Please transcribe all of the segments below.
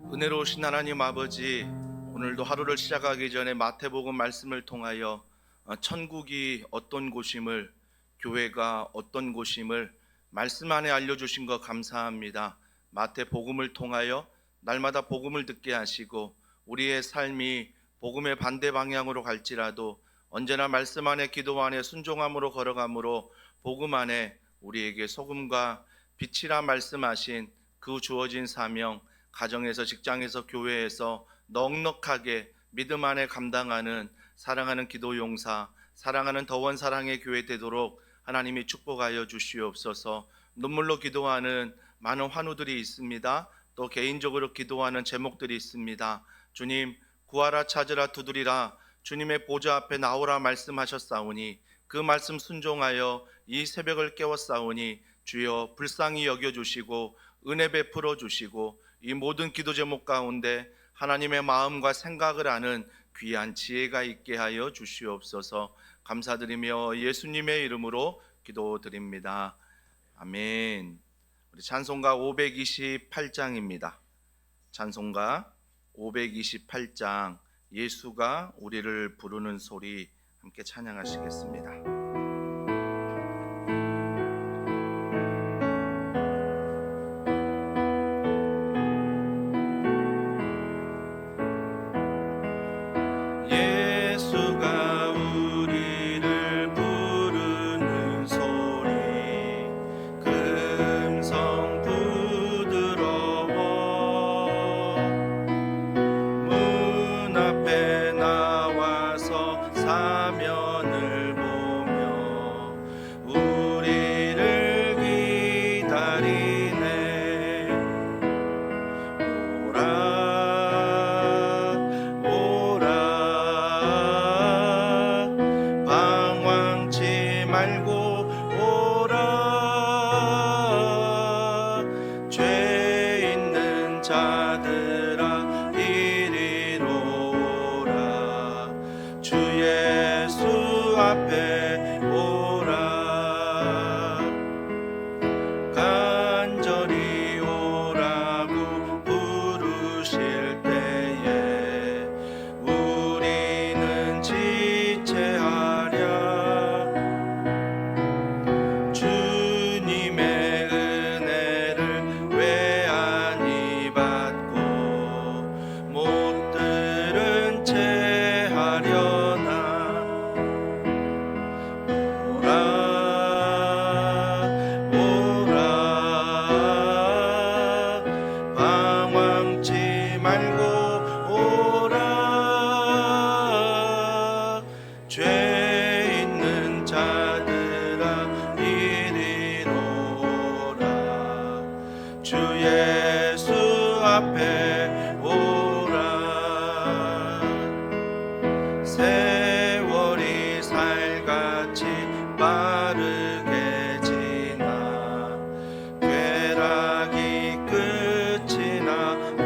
은혜로우신 하나님 아버지, 오늘도 하루를 시작하기 전에 마태복음 말씀을 통하여 천국이 어떤 곳임을, 교회가 어떤 곳임을 말씀 안에 알려주신 것 감사합니다. 마태복음을 통하여 날마다 복음을 듣게 하시고 우리의 삶이 복음의 반대 방향으로 갈지라도 언제나 말씀 안에, 기도 안에 순종함으로 걸어가므로 복음 안에 우리에게 소금과 빛이라 말씀하신 그 주어진 사명, 가정에서, 직장에서, 교회에서 넉넉하게 믿음 안에 감당하는 사랑하는 기도 용사, 사랑하는 더원 사랑의 교회 되도록 하나님이 축복하여 주시옵소서. 눈물로 기도하는 많은 환우들이 있습니다. 또 개인적으로 기도하는 제목들이 있습니다. 주님, 구하라, 찾으라, 두드리라, 주님의 보좌 앞에 나오라 말씀하셨사오니 그 말씀 순종하여 이 새벽을 깨웠사오니 주여 불쌍히 여겨주시고 은혜 베풀어 주시고 이 모든 기도 제목 가운데 하나님의 마음과 생각을 아는 귀한 지혜가 있게 하여 주시옵소서. 감사드리며 예수님의 이름으로 기도드립니다. 아멘. 우리 찬송가 528장입니다. 찬송가 528장, 예수가 우리를 부르는 소리, 함께 찬양하시겠습니다. 예수가 우리를 부르는 소리, 금성 부드러워 문 앞에 나와서 사면을 보며 우리를 기다리네. 오라 방황치 말고 오라. 죄 있는 자들아 이리로 오라. 주 예수 앞에 오라. 간절히 오라고 부르실 때에 우리는 지체하랴. 주님의 은혜를 왜 안이 받고 못 들은 채 하려나. 오라 방황치 말고 오라. 죄 있는 자들아 이리로 오라. 주 예수 앞에 오라. 세월이 살같이 빠르게 지나 쾌락이 끝이 나고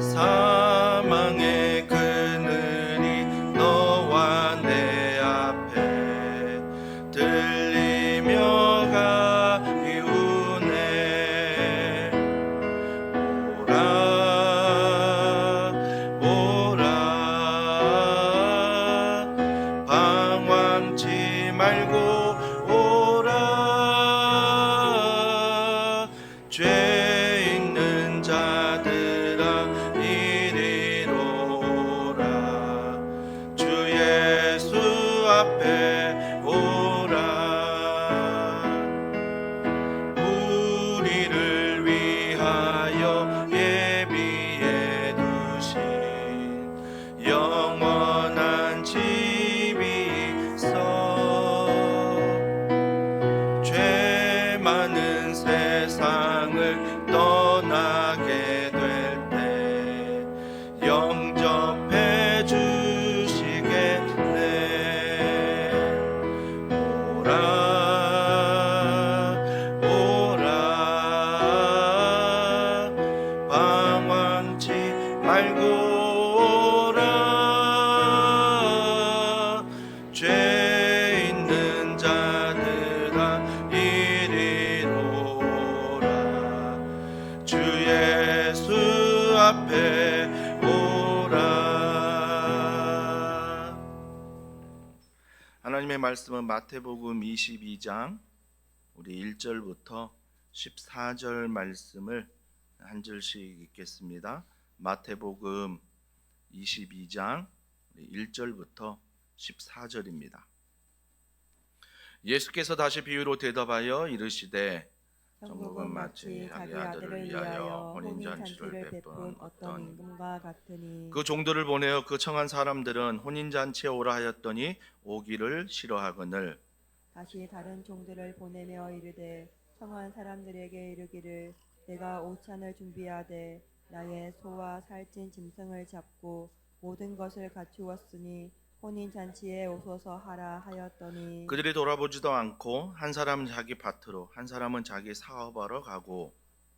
사망의 그늘이 너와 내 앞에 들리며 가리우네. 앞에 오라. 하나님의 말씀은 마태복음 22장 우리 1절부터 14절 말씀을 한 절씩 읽겠습니다. 마태복음 22장 1절부터 14절입니다. 예수께서 다시 비유로 대답하여 이르시되 천국은 마치 자기 아들을 위하여 혼인잔치를 베푼 어떤 임금과 같으니 그 종들을 보내어 그 청한 사람들은 혼인잔치에 오라 하였더니 오기를 싫어하거늘 다시 다른 종들을 보내며 이르되 청한 사람들에게 이르기를 내가 오찬을 준비하되 나의 소와 살찐 짐승을 잡고 모든 것을 갖추었으니 혼인잔치에 오소서 하라 하였더니 그들이 돌아보지도 않고 한 사람은 자기 밭으로 한 사람은 자기 사업하러 가고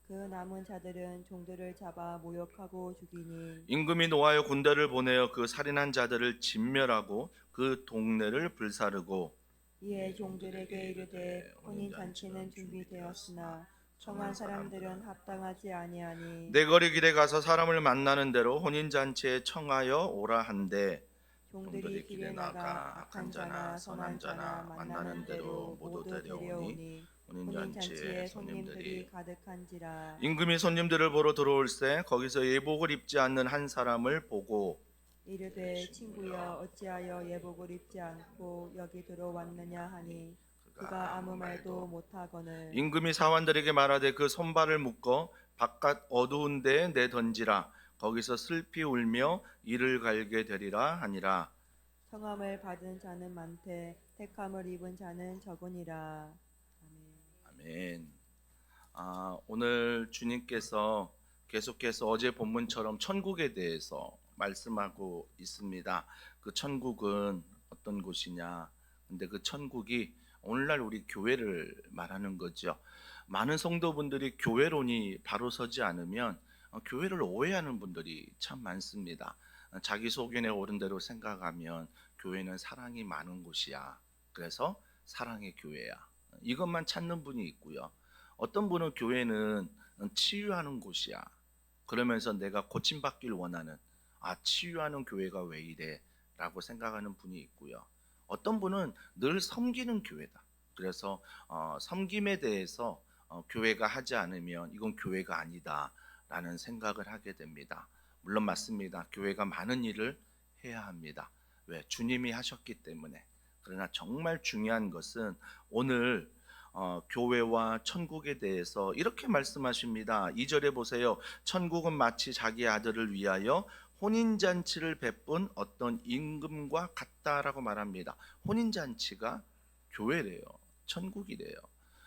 그 남은 자들은 종들을 잡아 모욕하고 죽이니 임금이 노하여 군대를 보내어 그 살인한 자들을 진멸하고 그 동네를 불사르고 이에 종들에게 이르되 혼인잔치는 준비되었으나 청한 사람들은 합당하지 아니하니 내 거리 길에 가서 사람을 만나는 대로 혼인잔치에 청하여 오라 한대 종들이 길에 나가 악한 자나 선한 자나 만나는 대로 모두 데려오니 혼인잔치에 손님들이 가득한지라. 임금이 손님들을 보러 들어올새 거기서 예복을 입지 않는 한 사람을 보고 이르되 친구여 어찌하여 예복을 입지 않고 여기 들어왔느냐 하니 그가 아무 말도 못하거늘 임금이 사환들에게 말하되 그 손발을 묶어 바깥 어두운 데에 내던지라 거기서 슬피 울며 이를 갈게 되리라 하니라. 성함을 받은 자는 많되 택함을 입은 자는 적으니라. 아멘. 오늘 주님께서 계속해서 어제 본문처럼 천국에 대해서 말씀하고 있습니다. 그 천국은 어떤 곳이냐? 근데 그 천국이 오늘날 우리 교회를 말하는 거죠. 많은 성도분들이 교회론이 바로 서지 않으면 교회를 오해하는 분들이 참 많습니다. 자기 소견에 옳은 대로 생각하면 교회는 사랑이 많은 곳이야. 그래서 사랑의 교회야. 이것만 찾는 분이 있고요. 어떤 분은 교회는 치유하는 곳이야. 그러면서 내가 고침받길 원하는 치유하는 교회가 왜 이래? 라고 생각하는 분이 있고요. 어떤 분은 늘 섬기는 교회다. 그래서 섬김에 대해서 교회가 하지 않으면 이건 교회가 아니다 라는 생각을 하게 됩니다. 물론 맞습니다. 교회가 많은 일을 해야 합니다. 왜? 주님이 하셨기 때문에. 그러나 정말 중요한 것은 오늘 교회와 천국에 대해서 이렇게 말씀하십니다. 2절에 보세요. 천국은 마치 자기 아들을 위하여 혼인잔치를 베푼 어떤 임금과 같다라고 말합니다. 혼인잔치가 교회래요. 천국이래요.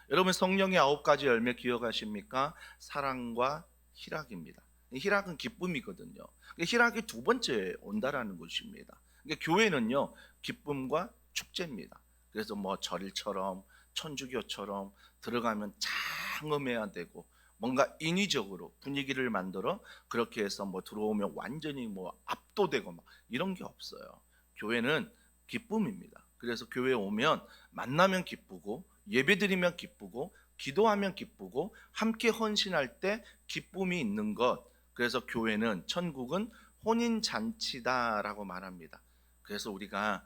여러분 성령의 9가지 열매 기억하십니까? 사랑과 희락입니다. 희락은 기쁨이거든요. 희락이 두 번째 온다라는 것입니다. 교회는요 기쁨과 축제입니다. 그래서 뭐 절일처럼 천주교처럼 들어가면 장엄해야 되고 뭔가 인위적으로 분위기를 만들어 그렇게 해서 뭐 들어오면 완전히 뭐 압도되고 막 이런 게 없어요. 교회는 기쁨입니다. 그래서 교회에 오면 만나면 기쁘고 예배드리면 기쁘고 기도하면 기쁘고 함께 헌신할 때 기쁨이 있는 것. 그래서 교회는 천국은 혼인잔치다라고 말합니다. 그래서 우리가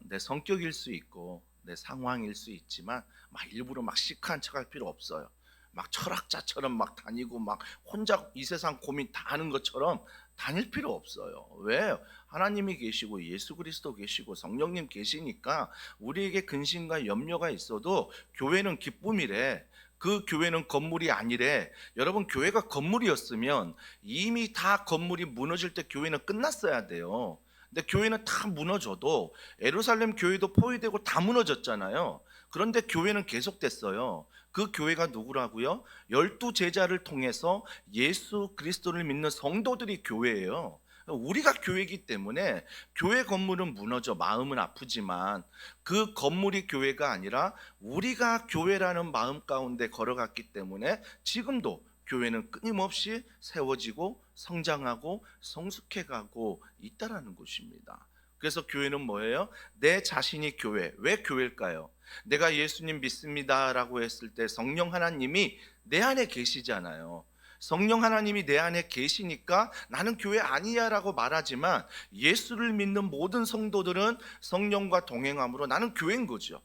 내 성격일 수 있고 내 상황일 수 있지만 막 일부러 막 시크한 척할 필요 없어요. 막 철학자처럼 막 다니고 막 혼자 이 세상 고민 다 하는 것처럼 다닐 필요 없어요. 왜? 하나님이 계시고 예수 그리스도 계시고 성령님 계시니까 우리에게 근심과 염려가 있어도 교회는 기쁨이래. 그 교회는 건물이 아니래. 여러분 교회가 건물이었으면 이미 다 건물이 무너질 때 교회는 끝났어야 돼요. 근데 교회는 다 무너져도 예루살렘 교회도 포위되고 다 무너졌잖아요. 그런데 교회는 계속됐어요. 그 교회가 누구라고요? 12 제자를 통해서 예수 그리스도를 믿는 성도들이 교회예요. 우리가 교회이기 때문에 교회 건물은 무너져 마음은 아프지만 그 건물이 교회가 아니라 우리가 교회라는 마음 가운데 걸어갔기 때문에 지금도 교회는 끊임없이 세워지고 성장하고 성숙해가고 있다라는 것입니다. 그래서 교회는 뭐예요? 내 자신이 교회. 왜 교회일까요? 내가 예수님 믿습니다라고 했을 때 성령 하나님이 내 안에 계시잖아요. 성령 하나님이 내 안에 계시니까 나는 교회 아니야라고 말하지만 예수를 믿는 모든 성도들은 성령과 동행함으로 나는 교회인 거죠.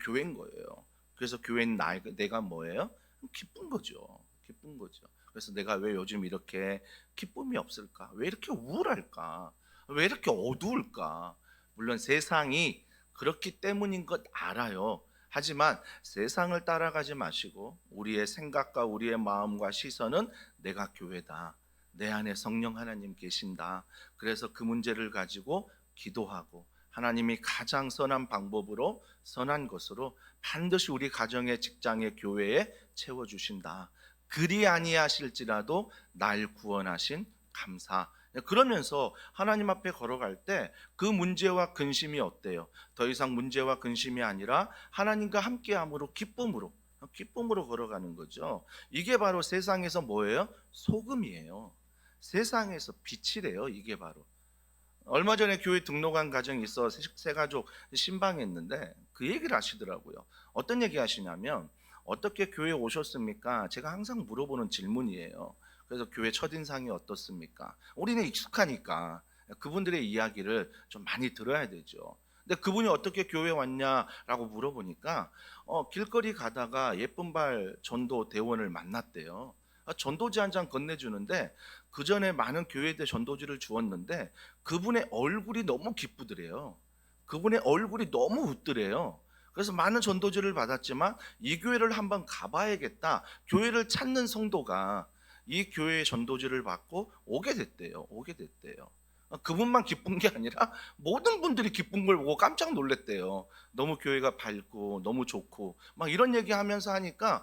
교회인 거예요. 그래서 교회는 내가 뭐예요? 기쁜 거죠. 기쁜 거죠. 그래서 내가 왜 요즘 이렇게 기쁨이 없을까? 왜 이렇게 우울할까? 왜 이렇게 어두울까? 물론 세상이 그렇기 때문인 것 알아요. 하지만 세상을 따라가지 마시고 우리의 생각과 우리의 마음과 시선은 내가 교회다. 내 안에 성령 하나님 계신다. 그래서 그 문제를 가지고 기도하고 하나님이 가장 선한 방법으로 선한 것으로 반드시 우리 가정에 직장에 교회에 채워주신다. 그리 아니하실지라도 날 구원하신 감사. 그러면서 하나님 앞에 걸어갈 때 그 문제와 근심이 어때요? 더 이상 문제와 근심이 아니라 하나님과 함께함으로 기쁨으로 걸어가는 거죠. 이게 바로 세상에서 뭐예요? 소금이에요. 세상에서 빛이래요. 이게 바로. 얼마 전에 교회 등록한 가정이 있어 세 가족 신방했는데 그 얘기를 하시더라고요. 어떤 얘기 하시냐면 어떻게 교회에 오셨습니까? 제가 항상 물어보는 질문이에요. 그래서 교회 첫인상이 어떻습니까? 우리는 익숙하니까 그분들의 이야기를 좀 많이 들어야 되죠. 근데 그분이 어떻게 교회 왔냐라고 물어보니까 길거리 가다가 예쁜 발 전도 대원을 만났대요. 전도지 한 장 건네주는데 그 전에 많은 교회에 전도지를 주었는데 그분의 얼굴이 너무 기쁘더래요. 그분의 얼굴이 너무 웃더래요. 그래서 많은 전도지를 받았지만 이 교회를 한번 가봐야겠다. 교회를 찾는 성도가 이 교회의 전도지를 받고 오게 됐대요. 그분만 기쁜 게 아니라 모든 분들이 기쁜 걸 보고 깜짝 놀랐대요. 너무 교회가 밝고 너무 좋고 막 이런 얘기하면서 하니까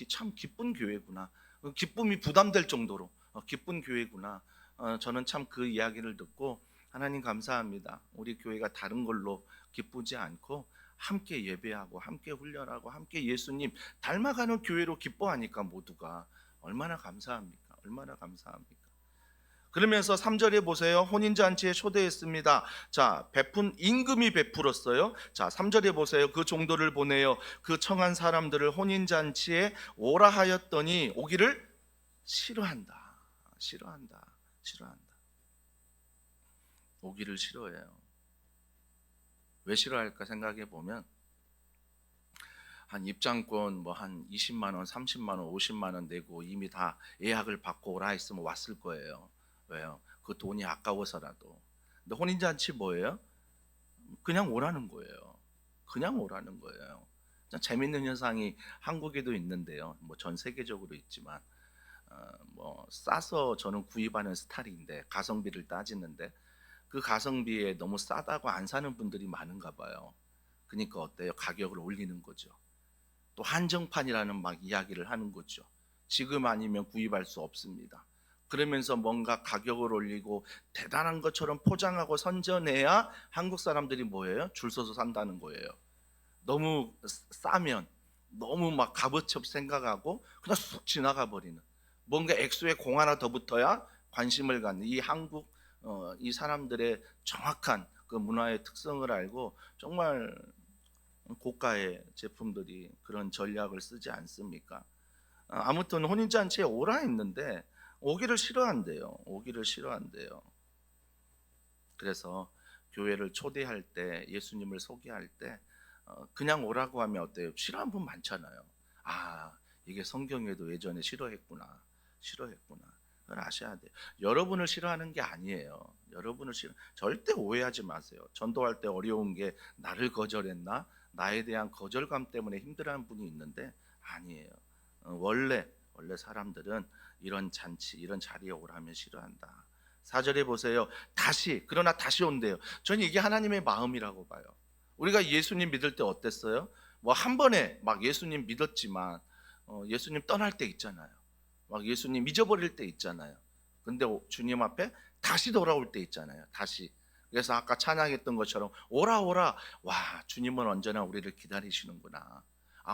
참 기쁜 교회구나. 기쁨이 부담될 정도로 기쁜 교회구나. 저는 참 그 이야기를 듣고 하나님 감사합니다. 우리 교회가 다른 걸로 기쁘지 않고 함께 예배하고 함께 훈련하고 함께 예수님 닮아가는 교회로 기뻐하니까 모두가 얼마나 감사합니까? 얼마나 감사합니까? 그러면서 3절에 보세요. 혼인잔치에 초대했습니다. 자, 임금이 베풀었어요. 자, 3절에 보세요. 그 종도를 보내요. 그 청한 사람들을 혼인잔치에 오라 하였더니 오기를 싫어한다. 오기를 싫어해요. 왜 싫어할까 생각해 보면 한 입장권 뭐 한 20만 원, 30만 원, 50만 원 내고 이미 다 예약을 받고 오라 했으면 왔을 거예요. 왜요? 그 돈이 아까워서라도. 근데 혼인잔치 뭐예요? 그냥 오라는 거예요. 재밌는 현상이 한국에도 있는데요. 뭐 전 세계적으로 있지만 뭐 싸서 저는 구입하는 스타일인데 가성비를 따지는데 그 가성비에 너무 싸다고 안 사는 분들이 많은가 봐요. 그러니까 어때요? 가격을 올리는 거죠. 또 한정판이라는 막 이야기를 하는 거죠. 지금 아니면 구입할 수 없습니다. 그러면서 뭔가 가격을 올리고 대단한 것처럼 포장하고 선전해야 한국 사람들이 뭐예요? 줄 서서 산다는 거예요. 너무 싸면 너무 막 값어치 없이 생각하고 그냥 쑥 지나가 버리는, 뭔가 액수에 공 하나 더 붙어야 관심을 갖는 이 한국 이 사람들의 정확한 그 문화의 특성을 알고 정말 고가의 제품들이 그런 전략을 쓰지 않습니까? 아무튼 혼인잔치에 오라 했는데 오기를 싫어한대요. 그래서 교회를 초대할 때, 예수님을 소개할 때 그냥 오라고 하면 어때요? 싫어하는 분 많잖아요. 이게 성경에도 예전에 싫어했구나. 그걸 아셔야 돼요. 여러분을 싫어하는 게 아니에요. 절대 오해하지 마세요. 전도할 때 어려운 게 나를 거절했나? 나에 대한 거절감 때문에 힘들어하는 분이 있는데 아니에요. 원래 사람들은 이런 잔치, 이런 자리에 오라면 싫어한다. 4절에 보세요. 그러나 다시 온대요. 저는 이게 하나님의 마음이라고 봐요. 우리가 예수님 믿을 때 어땠어요? 뭐 한 번에 막 예수님 믿었지만 예수님 떠날 때 있잖아요. 막 예수님 잊어버릴 때 있잖아요. 근데 주님 앞에 다시 돌아올 때 있잖아요. 다시. 그래서 아까 찬양했던 것처럼 오라. 와, 주님은 언제나 우리를 기다리시는구나.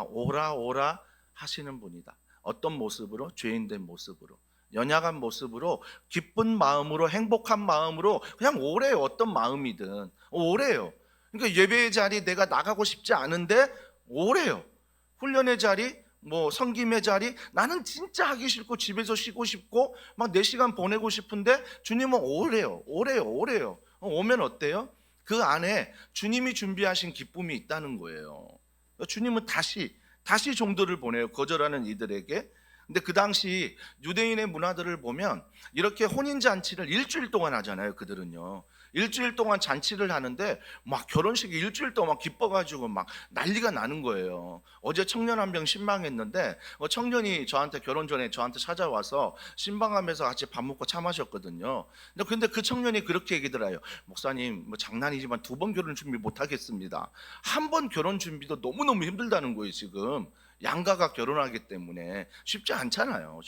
오라 하시는 분이다. 어떤 모습으로? 죄인된 모습으로, 연약한 모습으로, 기쁜 마음으로, 행복한 마음으로 그냥 오래요. 어떤 마음이든 오래요. 그러니까 예배의 자리 내가 나가고 싶지 않은데 오래요. 훈련의 자리 뭐 성김의 자리, 나는 진짜 하기 싫고 집에서 쉬고 싶고 막 4시간 보내고 싶은데 주님은 오래요. 오면 어때요? 그 안에 주님이 준비하신 기쁨이 있다는 거예요. 주님은 다시 종들을 보내요, 거절하는 이들에게. 근데 그 당시 유대인의 문화들을 보면 이렇게 혼인잔치를 일주일 동안 하잖아요. 그들은요, 일주일 동안 잔치를 하는데 막 결혼식이 일주일 동안 기뻐가지고 막 난리가 나는 거예요. 어제 청년 한 명 신방했는데 청년이 저한테 결혼 전에 저한테 찾아와서 신방하면서 같이 밥 먹고 차 마셨거든요. 근데 그 청년이 그렇게 얘기더라요. 목사님, 뭐 장난이지만 2번 결혼 준비 못 하겠습니다. 한 번 결혼 준비도 너무너무 힘들다는 거예요. 지금 양가가 결혼하기 때문에 쉽지 않잖아요.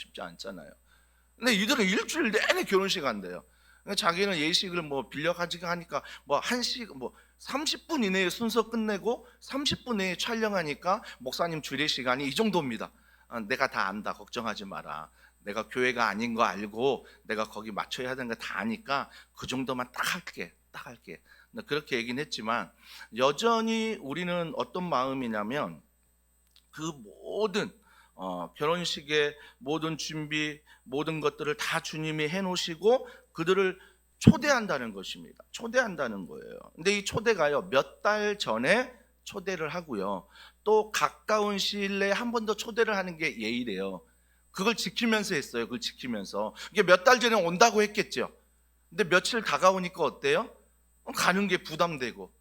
근데 이들은 일주일 내내 결혼식 한대요. 자기는 예식을 뭐 빌려가지고 하니까 뭐 1시 뭐 30분 이내에 순서 끝내고 30분 내에 촬영하니까 목사님 주례 시간이 이 정도입니다. 내가 다 안다, 걱정하지 마라. 내가 교회가 아닌 거 알고 내가 거기 맞춰야 되는 거 다 아니까 그 정도만 딱 할게. 그렇게 얘기는 했지만 여전히 우리는 어떤 마음이냐면 그 모든 결혼식의 모든 준비, 모든 것들을 다 주님이 해놓으시고 그들을 초대한다는 것입니다. 초대한다는 거예요. 근데 이 초대가요, 몇 달 전에 초대를 하고요, 또 가까운 시일 내에 한 번 더 초대를 하는 게 예의래요. 그걸 지키면서 했어요. 그걸 지키면서. 이게 몇 달 전에 온다고 했겠죠. 근데 며칠 다가오니까 어때요? 가는 게 부담되고.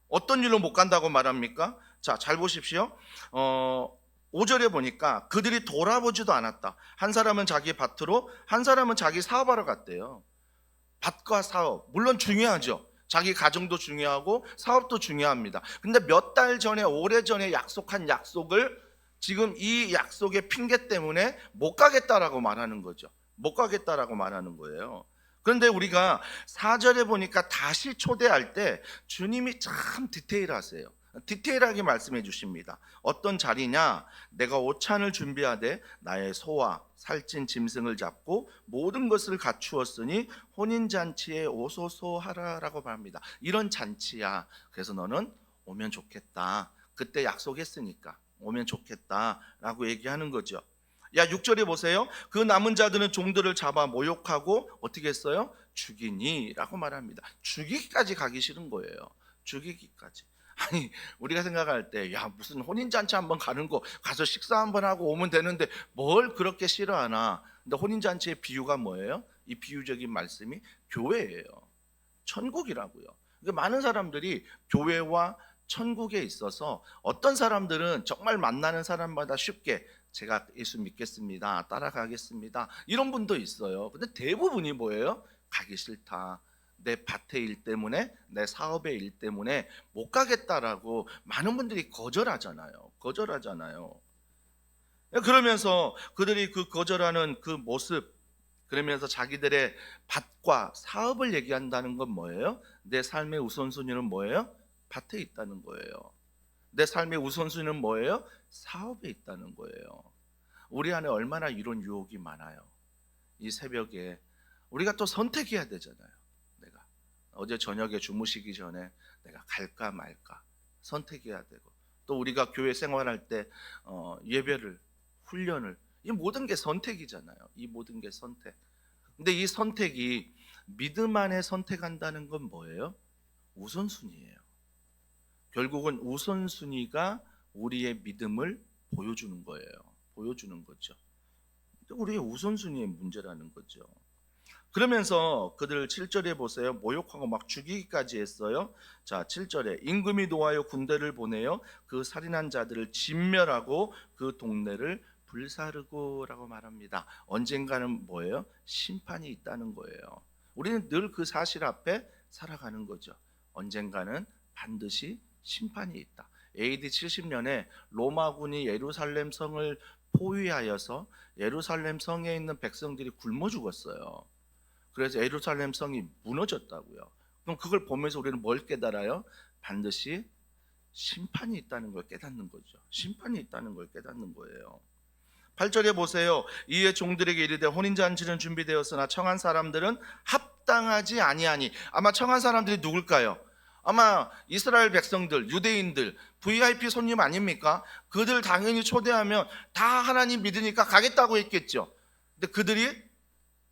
어떤 일로 못 간다고 말합니까? 자, 잘 보십시오. 5절에 보니까 그들이 돌아보지도 않았다. 한 사람은 자기 밭으로, 한 사람은 자기 사업하러 갔대요. 밭과 사업, 물론 중요하죠. 자기 가정도 중요하고 사업도 중요합니다. 근데 몇 달 전에, 오래전에 약속한 약속을 지금 이 약속의 핑계 때문에 못 가겠다라고 말하는 거죠. 못 가겠다라고 말하는 거예요. 그런데 우리가 4절에 보니까 다시 초대할 때 주님이 참 디테일하세요. 디테일하게 말씀해 주십니다. 어떤 자리냐? 내가 오찬을 준비하되 나의 소와 살찐 짐승을 잡고 모든 것을 갖추었으니 혼인잔치에 오소서 하라라고 말합니다. 이런 잔치야. 그래서 너는 오면 좋겠다. 그때 약속했으니까 오면 좋겠다라고 얘기하는 거죠. 6절에 보세요. 그 남은 자들은 종들을 잡아 모욕하고 어떻게 했어요? 죽이니라고 말합니다. 죽이기까지 가기 싫은 거예요. 죽이기까지. 아니, 우리가 생각할 때 무슨 혼인잔치 한번 가는 거, 가서 식사 한번 하고 오면 되는데 뭘 그렇게 싫어하나. 근데 혼인잔치의 비유가 뭐예요? 이 비유적인 말씀이 교회예요. 천국이라고요. 그러니까 많은 사람들이 교회와 천국에 있어서 어떤 사람들은 정말 만나는 사람마다 쉽게 제가 예수 믿겠습니다, 따라가겠습니다, 이런 분도 있어요. 근데 대부분이 뭐예요? 가기 싫다, 내 밭의 일 때문에, 내 사업의 일 때문에 못 가겠다라고 많은 분들이 거절하잖아요. 그러면서 그들이 그 거절하는 그 모습, 그러면서 자기들의 밭과 사업을 얘기한다는 건 뭐예요? 내 삶의 우선순위는 뭐예요? 밭에 있다는 거예요. 내 삶의 우선순위는 뭐예요? 사업에 있다는 거예요. 우리 안에 얼마나 이런 유혹이 많아요. 이 새벽에 우리가 또 선택해야 되잖아요. 내가 어제 저녁에 주무시기 전에 내가 갈까 말까 선택해야 되고, 또 우리가 교회 생활할 때 예배를, 훈련을, 이 모든 게 선택이잖아요. 이 모든 게 선택. 근데 이 선택이 믿음 안에 선택한다는 건 뭐예요? 우선순위예요. 결국은 우선순위가 우리의 믿음을 보여주는 거예요. 보여주는 거죠. 우리의 우선순위의 문제라는 거죠. 그러면서 그들 7절에 보세요. 모욕하고 막 죽이기까지 했어요. 자, 7절에 임금이 노하여 군대를 보내어 그 살인한 자들을 진멸하고 그 동네를 불사르고라고 말합니다. 언젠가는 뭐예요? 심판이 있다는 거예요. 우리는 늘 그 사실 앞에 살아가는 거죠. 언젠가는 반드시 심판이 있다. AD 70년에 로마군이 예루살렘 성을 포위하여서 예루살렘 성에 있는 백성들이 굶어 죽었어요. 그래서 예루살렘 성이 무너졌다고요. 그럼 그걸 보면서 우리는 뭘 깨달아요? 반드시 심판이 있다는 걸 깨닫는 거죠. 심판이 있다는 걸 깨닫는 거예요. 8절에 보세요. 이에 종들에게 이르되 혼인잔치는 준비되었으나 청한 사람들은 합당하지 아니하니. 아마 청한 사람들이 누굴까요? 아마 이스라엘 백성들, 유대인들, VIP 손님 아닙니까? 그들 당연히 초대하면 다 하나님 믿으니까 가겠다고 했겠죠. 근데 그들이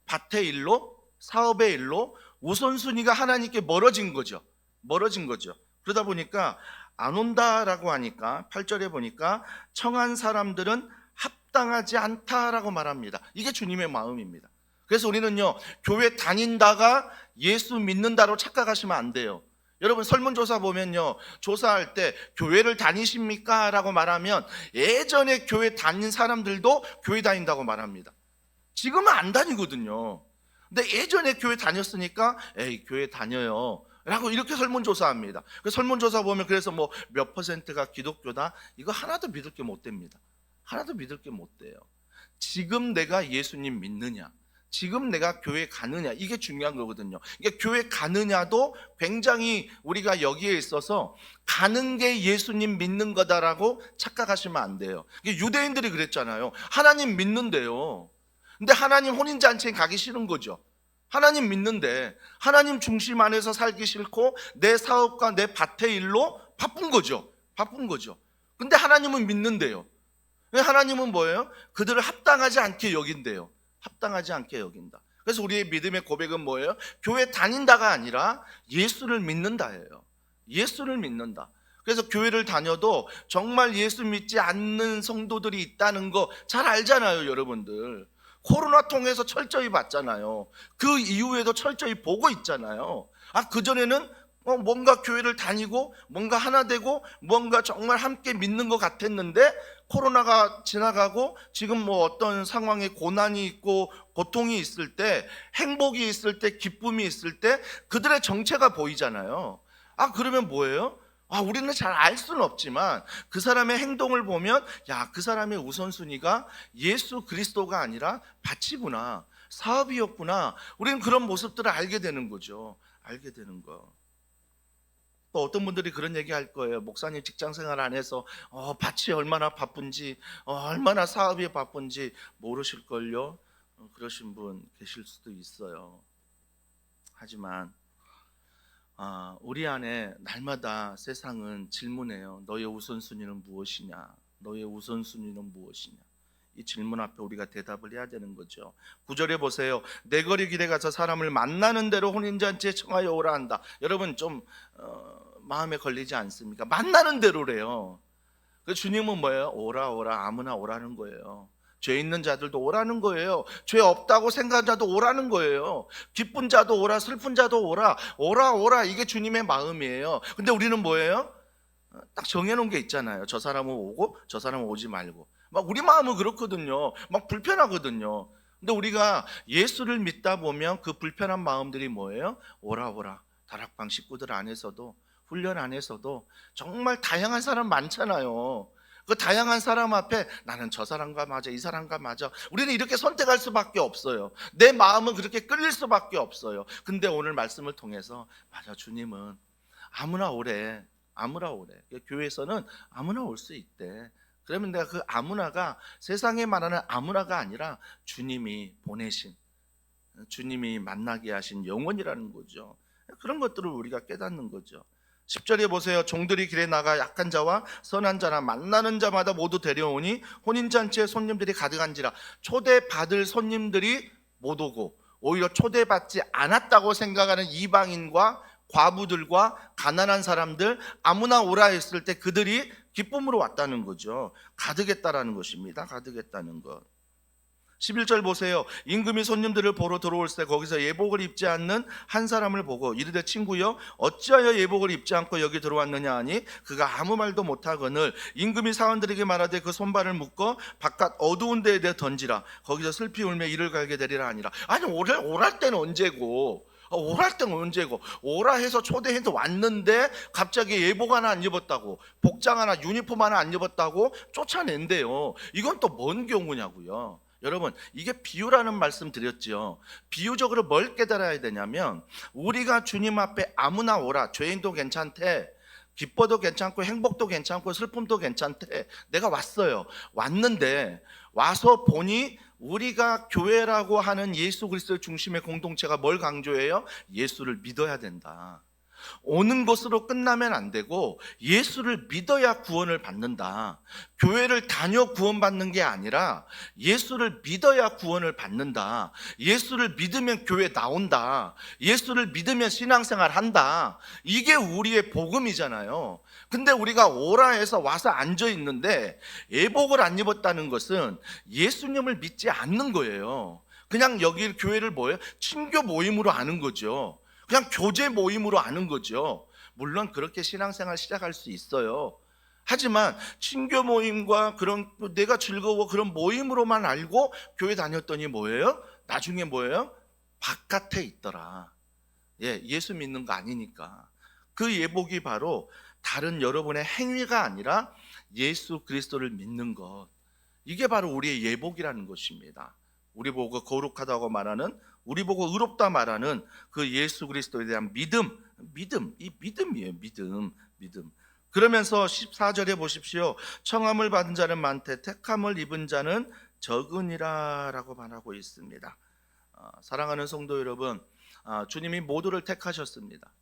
밭의 일로, 사업의 일로 우선순위가 하나님께 멀어진 거죠. 멀어진 거죠. 그러다 보니까 안 온다라고 하니까 8절에 보니까 청한 사람들은 합당하지 않다라고 말합니다. 이게 주님의 마음입니다. 그래서 우리는요, 교회 다닌다가 예수 믿는다로 착각하시면 안 돼요. 여러분 설문조사 보면요, 조사할 때 교회를 다니십니까? 라고 말하면 예전에 교회 다닌 사람들도 교회 다닌다고 말합니다. 지금은 안 다니거든요. 근데 예전에 교회 다녔으니까 에이 교회 다녀요 라고 이렇게 설문조사합니다. 설문조사 보면 그래서 뭐 몇 퍼센트가 기독교다, 이거 하나도 믿을 게 못 됩니다. 하나도 믿을 게 못 돼요. 지금 내가 예수님 믿느냐, 지금 내가 교회 가느냐, 이게 중요한 거거든요. 그러니까 교회 가느냐도 굉장히 우리가 여기에 있어서 가는 게 예수님 믿는 거다라고 착각하시면 안 돼요. 유대인들이 그랬잖아요. 하나님 믿는데요. 근데 하나님 혼인잔치에 가기 싫은 거죠. 하나님 믿는데 하나님 중심 안에서 살기 싫고 내 사업과 내 밭의 일로 바쁜 거죠. 바쁜 거죠. 근데 하나님은 믿는데요. 하나님은 뭐예요? 그들을 합당하지 않게 여긴대요. 합당하지 않게 여긴다. 그래서 우리의 믿음의 고백은 뭐예요? 교회 다닌다가 아니라 예수를 믿는다예요. 예수를 믿는다. 그래서 교회를 다녀도 정말 예수 믿지 않는 성도들이 있다는 거 잘 알잖아요, 여러분들. 코로나 통해서 철저히 봤잖아요. 그 이후에도 철저히 보고 있잖아요. 그전에는 뭔가 교회를 다니고 뭔가 하나 되고 뭔가 정말 함께 믿는 것 같았는데 코로나가 지나가고 지금 뭐 어떤 상황에 고난이 있고 고통이 있을 때, 행복이 있을 때, 기쁨이 있을 때 그들의 정체가 보이잖아요. 그러면 뭐예요? 우리는 잘 알 수는 없지만 그 사람의 행동을 보면 야, 그 사람의 우선순위가 예수 그리스도가 아니라 밭이구나, 사업이었구나. 우리는 그런 모습들을 알게 되는 거죠. 알게 되는 거. 또 어떤 분들이 그런 얘기 할 거예요. 목사님 직장 생활 안 해서 밭이 얼마나 바쁜지, 얼마나 사업이 바쁜지 모르실걸요. 그러신 분 계실 수도 있어요. 하지만 우리 안에 날마다 세상은 질문해요. 너의 우선순위는 무엇이냐? 너의 우선순위는 무엇이냐? 이 질문 앞에 우리가 대답을 해야 되는 거죠. 9절에 보세요. 내 거리 길에 가서 사람을 만나는 대로 혼인잔치에 청하여 오라 한다. 여러분 좀 마음에 걸리지 않습니까? 만나는 대로래요. 그 주님은 뭐예요? 오라 오라, 아무나 오라는 거예요. 죄 있는 자들도 오라는 거예요. 죄 없다고 생각한 자도 오라는 거예요. 기쁜 자도 오라, 슬픈 자도 오라, 오라 오라, 이게 주님의 마음이에요. 근데 우리는 뭐예요? 딱 정해놓은 게 있잖아요. 저 사람은 오고 저 사람은 오지 말고. 막 우리 마음은 그렇거든요. 막 불편하거든요. 근데 우리가 예수를 믿다 보면 그 불편한 마음들이 뭐예요? 오라 오라. 다락방 식구들 안에서도, 훈련 안에서도 정말 다양한 사람 많잖아요. 그 다양한 사람 앞에 나는 저 사람과 맞아, 이 사람과 맞아, 우리는 이렇게 선택할 수밖에 없어요. 내 마음은 그렇게 끌릴 수밖에 없어요. 근데 오늘 말씀을 통해서 맞아, 주님은 아무나 오래, 아무나 오래. 교회에서는 아무나 올 수 있대. 그러면 내가 그 아무나가 세상에 말하는 아무나가 아니라 주님이 보내신, 주님이 만나게 하신 영혼이라는 거죠. 그런 것들을 우리가 깨닫는 거죠. 10절에 보세요. 종들이 길에 나가 약한 자와 선한 자나 만나는 자마다 모두 데려오니 혼인잔치에 손님들이 가득한지라. 초대받을 손님들이 못 오고 오히려 초대받지 않았다고 생각하는 이방인과 과부들과 가난한 사람들, 아무나 오라 했을 때 그들이 기쁨으로 왔다는 거죠. 가득했다라는 것입니다. 가득했다는 것. 11절 보세요. 임금이 손님들을 보러 들어올 때 거기서 예복을 입지 않는 한 사람을 보고 이르되 친구여, 어찌하여 예복을 입지 않고 여기 들어왔느냐 하니 그가 아무 말도 못하거늘 임금이 사원들에게 말하되 그 손발을 묶어 바깥 어두운 데에 던지라. 거기서 슬피 울며 이를 갈게 되리라 하니라. 아니 오랄 때는 언제고, 오랄 때는 언제고, 오라 해서 초대해서 왔는데 갑자기 예복 하나 안 입었다고, 복장 하나, 유니폼 하나 안 입었다고 쫓아낸대요. 이건 또 뭔 경우냐고요. 여러분, 이게 비유라는 말씀 드렸죠. 비유적으로 뭘 깨달아야 되냐면, 우리가 주님 앞에 아무나 오라, 죄인도 괜찮대, 기뻐도 괜찮고 행복도 괜찮고 슬픔도 괜찮대. 내가 왔어요. 왔는데 와서 보니 우리가 교회라고 하는 예수 그리스도의 중심의 공동체가 뭘 강조해요? 예수를 믿어야 된다. 오는 것으로 끝나면 안 되고 예수를 믿어야 구원을 받는다. 교회를 다녀 구원받는 게 아니라 예수를 믿어야 구원을 받는다. 예수를 믿으면 교회 나온다. 예수를 믿으면 신앙생활 한다. 이게 우리의 복음이잖아요. 근데 우리가 오라 해서 와서 앉아 있는데 예복을 안 입었다는 것은 예수님을 믿지 않는 거예요. 그냥 여기 교회를 뭐예요? 친교 모임으로 아는 거죠. 그냥 교제 모임으로 아는 거죠. 물론 그렇게 신앙생활 시작할 수 있어요. 하지만 친교 모임과 그런 내가 즐거워 그런 모임으로만 알고 교회 다녔더니 뭐예요? 나중에 뭐예요? 바깥에 있더라. 예수 믿는 거 아니니까. 그 예복이 바로 다른 여러분의 행위가 아니라 예수 그리스도를 믿는 것. 이게 바로 우리의 예복이라는 것입니다. 우리 보고 거룩하다고 말하는, 우리 보고 의롭다 말하는 그 예수 그리스도에 대한 믿음, 이 믿음이에요. 믿음. 그러면서 14절에 보십시오. 청함을 받은 자는 많되 택함을 입은 자는 적으니라 라고 말하고 있습니다. 사랑하는 성도 여러분, 주님이 모두를 택하셨습니다.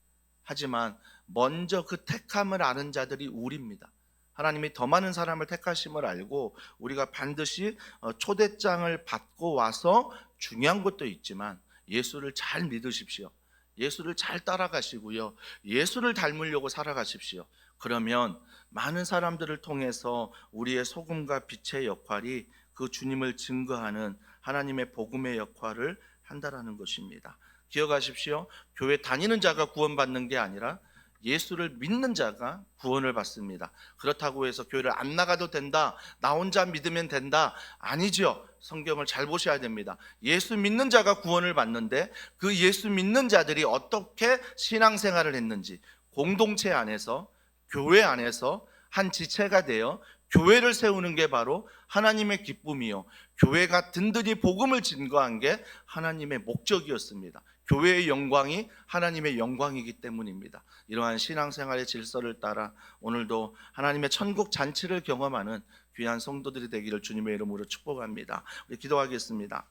하지만 먼저 그 택함을 아는 자들이 우리입니다. 하나님이 더 많은 사람을 택하심을 알고 우리가 반드시 초대장을 받고 와서 중요한 것도 있지만 예수를 잘 믿으십시오. 예수를 잘 따라가시고요. 예수를 닮으려고 살아가십시오. 그러면 많은 사람들을 통해서 우리의 소금과 빛의 역할이 그 주님을 증거하는 하나님의 복음의 역할을 한다라는 것입니다. 기억하십시오. 교회 다니는 자가 구원받는 게 아니라 예수를 믿는 자가 구원을 받습니다. 그렇다고 해서 교회를 안 나가도 된다, 나 혼자 믿으면 된다, 아니죠. 성경을 잘 보셔야 됩니다. 예수 믿는 자가 구원을 받는데 그 예수 믿는 자들이 어떻게 신앙생활을 했는지, 공동체 안에서, 교회 안에서 한 지체가 되어 교회를 세우는 게 바로 하나님의 기쁨이요, 교회가 든든히 복음을 증거한 게 하나님의 목적이었습니다. 교회의 영광이 하나님의 영광이기 때문입니다. 이러한 신앙생활의 질서를 따라 오늘도 하나님의 천국 잔치를 경험하는 귀한 성도들이 되기를 주님의 이름으로 축복합니다. 우리 기도하겠습니다.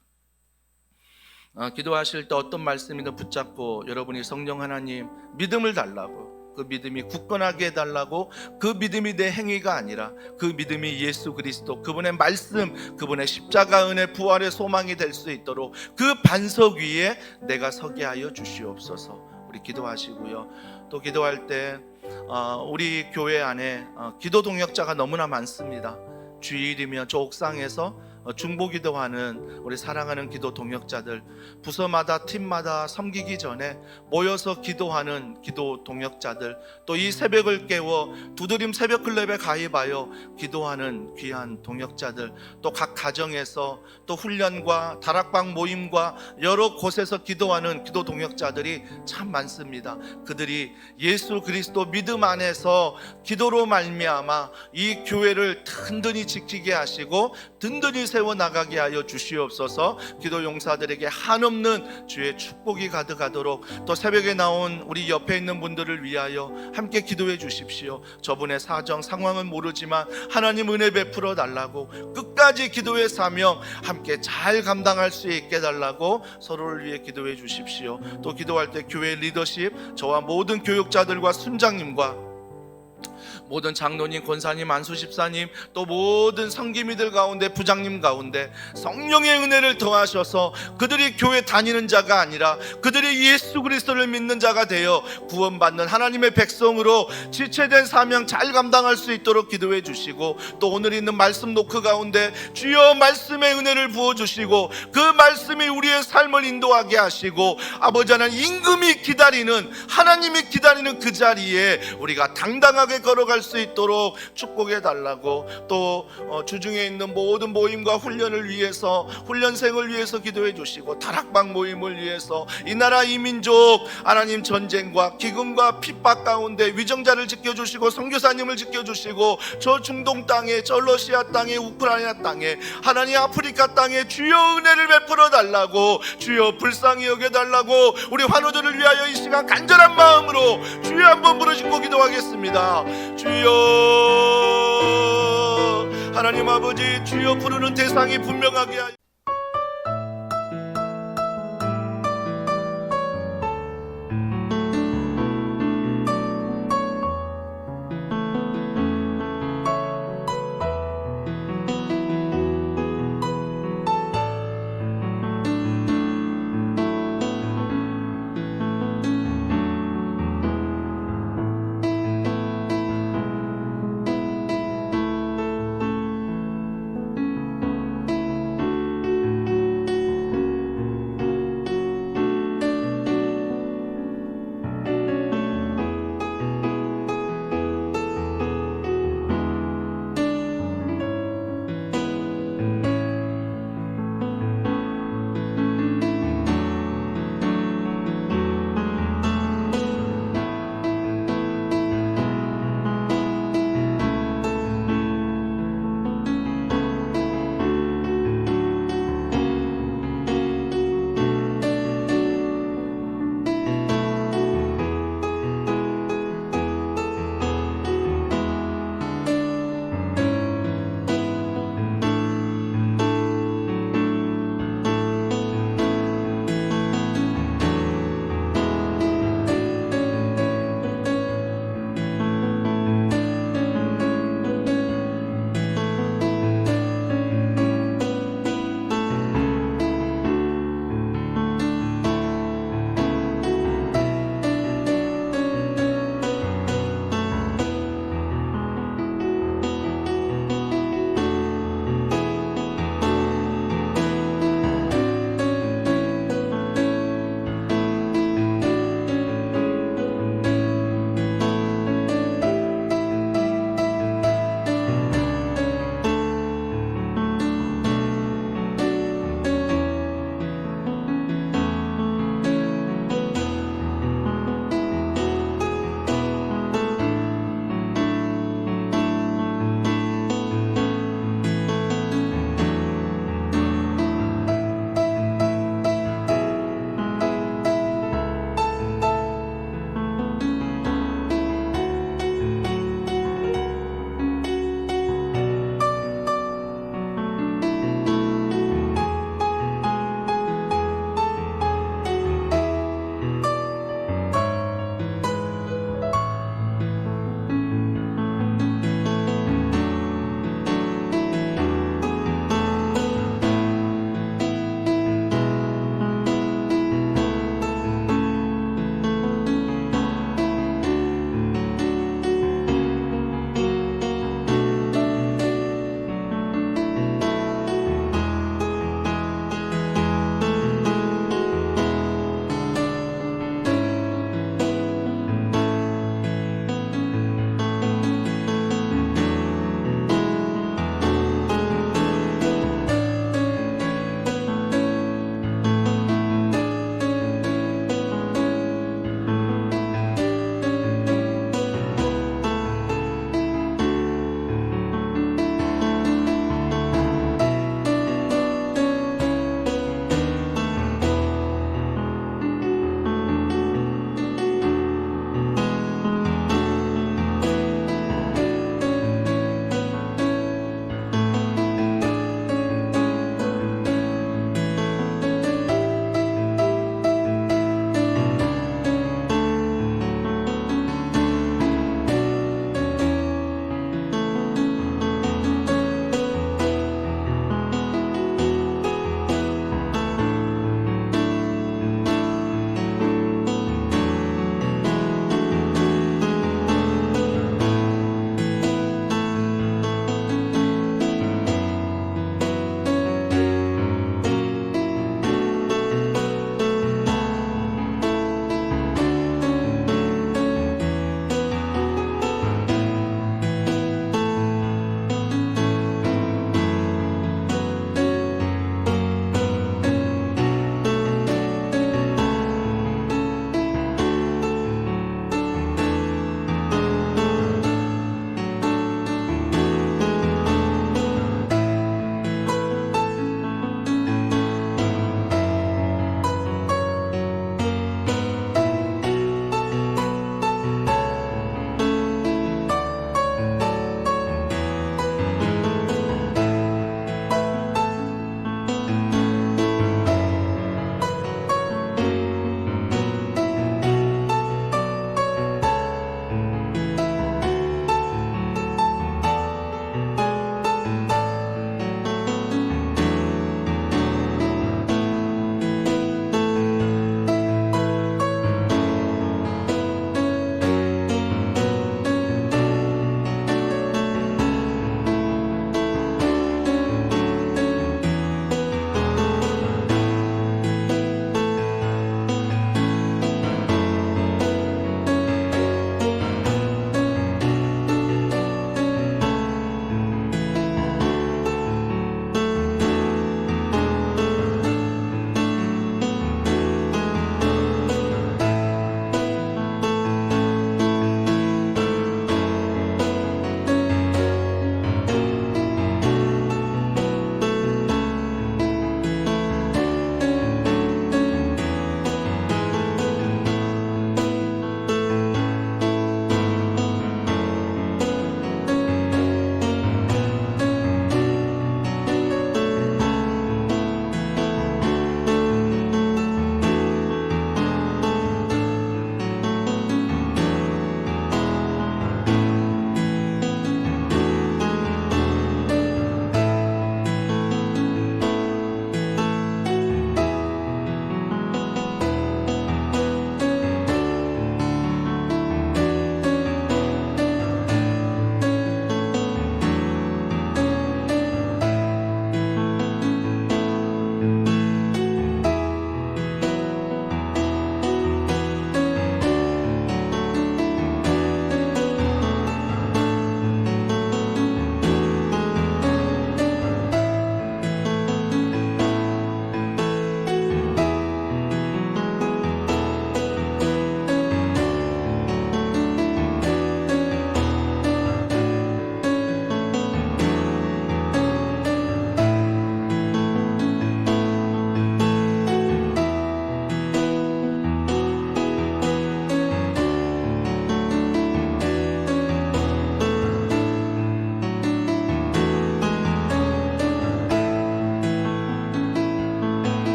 기도하실 때 어떤 말씀이든 붙잡고 여러분이 성령 하나님 믿음을 달라고, 그 믿음이 굳건하게 해달라고, 그 믿음이 내 행위가 아니라 그 믿음이 예수 그리스도 그분의 말씀, 그분의 십자가 은혜 부활의 소망이 될 수 있도록 그 반석 위에 내가 서게 하여 주시옵소서. 우리 기도하시고요. 또 기도할 때 우리 교회 안에 기도 동역자가 너무나 많습니다. 주일이면 저 옥상에서 중보기도하는 우리 사랑하는 기도 동역자들, 부서마다 팀마다 섬기기 전에 모여서 기도하는 기도 동역자들, 또 이 새벽을 깨워 두드림 새벽 클럽에 가입하여 기도하는 귀한 동역자들, 또 각 가정에서 또 훈련과 다락방 모임과 여러 곳에서 기도하는 기도 동역자들이 참 많습니다. 그들이 예수 그리스도 믿음 안에서 기도로 말미암아 이 교회를 든든히 지키게 하시고 든든히 세워나가게 하여 주시옵소서. 기도 용사들에게 한없는 주의 축복이 가득하도록, 또 새벽에 나온 우리 옆에 있는 분들을 위하여 함께 기도해 주십시오. 저분의 사정 상황은 모르지만 하나님 은혜 베풀어 달라고, 끝까지 기도의 사명 함께 잘 감당할 수 있게 달라고 서로를 위해 기도해 주십시오. 또 기도할 때 교회 리더십, 저와 모든 교육자들과 순장님과 모든 장로님, 권사님, 안수집사님, 또 모든 성기미들 가운데, 부장님 가운데 성령의 은혜를 더하셔서 그들이 교회 다니는 자가 아니라 그들이 예수 그리스도를 믿는 자가 되어 구원받는 하나님의 백성으로 지체된 사명 잘 감당할 수 있도록 기도해 주시고, 또 오늘 있는 말씀 노크 가운데 주여 말씀의 은혜를 부어주시고 그 말씀이 우리의 삶을 인도하게 하시고, 아버지 하나님 임금이 기다리는, 하나님이 기다리는 그 자리에 우리가 당당하게 걸어갈 수 있도록 축복해 달라고, 또 주중에 있는 모든 모임과 훈련을 위해서, 훈련생을 위해서 기도해 주시고, 다락방 모임을 위해서 이 나라 이 민족 하나님 전쟁과 기근과 핍박 가운데 위정자를 지켜주시고 선교사님을 지켜주시고, 저 중동 땅에, 저 러시아 땅에, 우크라이나 땅에, 하나님 아프리카 땅에 주여 은혜를 베풀어 달라고, 주여 불쌍히 여겨 달라고, 우리 환우들을 위하여 이 시간 간절한 마음으로 주여 한번 부르짖고 기도하겠습니다. 주여 하나님 아버지, 주여 부르는 대상이 분명하게 하여